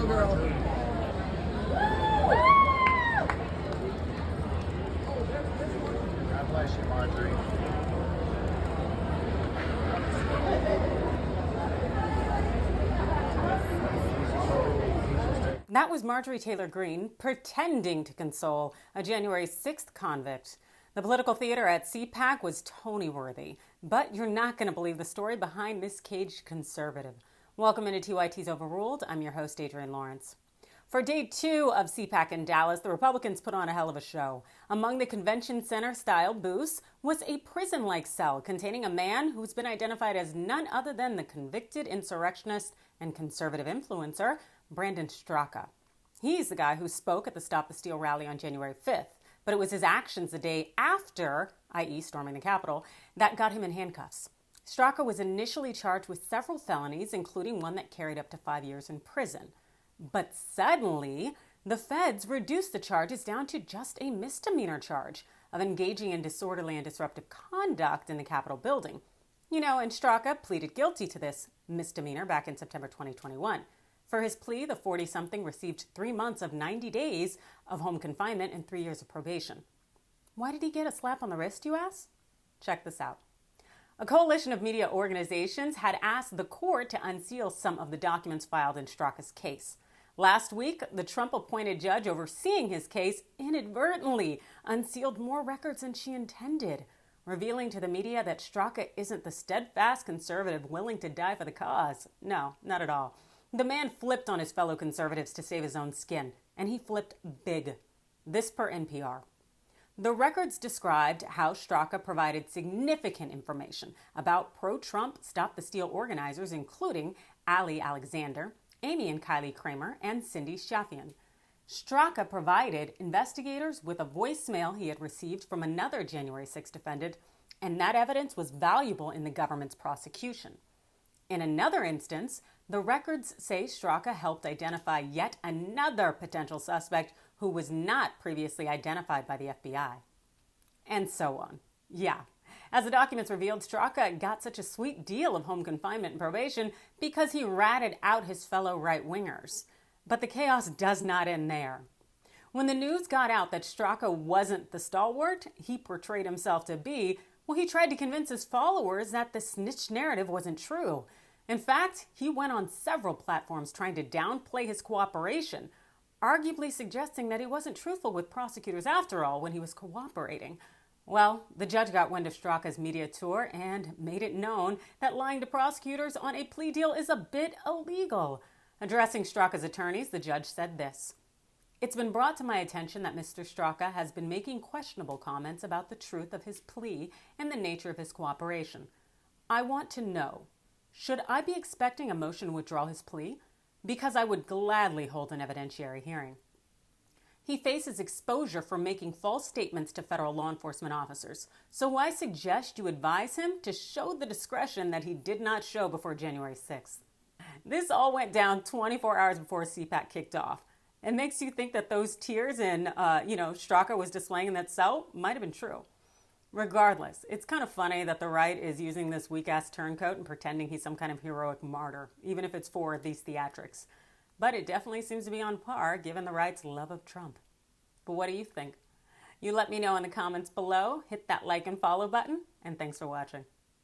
go, girl. God bless you, Marjorie. That was Marjorie Taylor Greene pretending to console a January 6th convict. The political theater at CPAC was Tony-worthy, but you're not going to believe the story behind this caged conservative. Welcome into TYT's Overruled. I'm your host, Adrienne Lawrence. For day 2 of CPAC in Dallas, the Republicans put on a hell of a show. Among the convention center-style booths was a prison-like cell containing a man who's been identified as none other than the convicted insurrectionist and conservative influencer, Brandon Straka. He's the guy who spoke at the Stop the Steal rally on January 5th, but it was his actions the day after, i.e. storming the Capitol, that got him in handcuffs. Straka was initially charged with several felonies, including one that carried up to 5 years in prison. But suddenly, the feds reduced the charges down to just a misdemeanor charge of engaging in disorderly and disruptive conduct in the Capitol building. And Straka pleaded guilty to this misdemeanor back in September 2021. For his plea, the 40-something received 3 months of 90 days of home confinement and 3 years of probation. Why did he get a slap on the wrist, you ask? Check this out. A coalition of media organizations had asked the court to unseal some of the documents filed in Straka's case. Last week, the Trump-appointed judge overseeing his case inadvertently unsealed more records than she intended, revealing to the media that Straka isn't the steadfast conservative willing to die for the cause. No, not at all. The man flipped on his fellow conservatives to save his own skin, and he flipped big. This per NPR. The records described how Straka provided significant information about pro-Trump Stop the Steal organizers, including Ali Alexander, Amy and Kylie Kramer, and Cindy Shafian. Straka provided investigators with a voicemail he had received from another January 6 defendant, and that evidence was valuable in the government's prosecution. In another instance, the records say Straka helped identify yet another potential suspect who was not previously identified by the FBI. And so on. Yeah. As the documents revealed, Straka got such a sweet deal of home confinement and probation because he ratted out his fellow right-wingers. But the chaos does not end there. When the news got out that Straka wasn't the stalwart he portrayed himself to be, he tried to convince his followers that the snitch narrative wasn't true. In fact, he went on several platforms trying to downplay his cooperation, arguably suggesting that he wasn't truthful with prosecutors after all when he was cooperating. Well, the judge got wind of Straka's media tour and made it known that lying to prosecutors on a plea deal is a bit illegal. Addressing Straka's attorneys, the judge said this: "It's been brought to my attention that Mr. Straka has been making questionable comments about the truth of his plea and the nature of his cooperation. I want to know, should I be expecting a motion to withdraw his plea? Because I would gladly hold an evidentiary hearing." He faces exposure for making false statements to federal law enforcement officers, so I suggest you advise him to show the discretion that he did not show before January 6th. This all went down 24 hours before CPAC kicked off. It makes you think that those tears Straka was displaying in that cell might have been true. Regardless, it's kind of funny that the right is using this weak-ass turncoat and pretending he's some kind of heroic martyr, even if it's for these theatrics. But it definitely seems to be on par, given the right's love of Trump. But what do you think? You let me know in the comments below. Hit that like and follow button, and thanks for watching.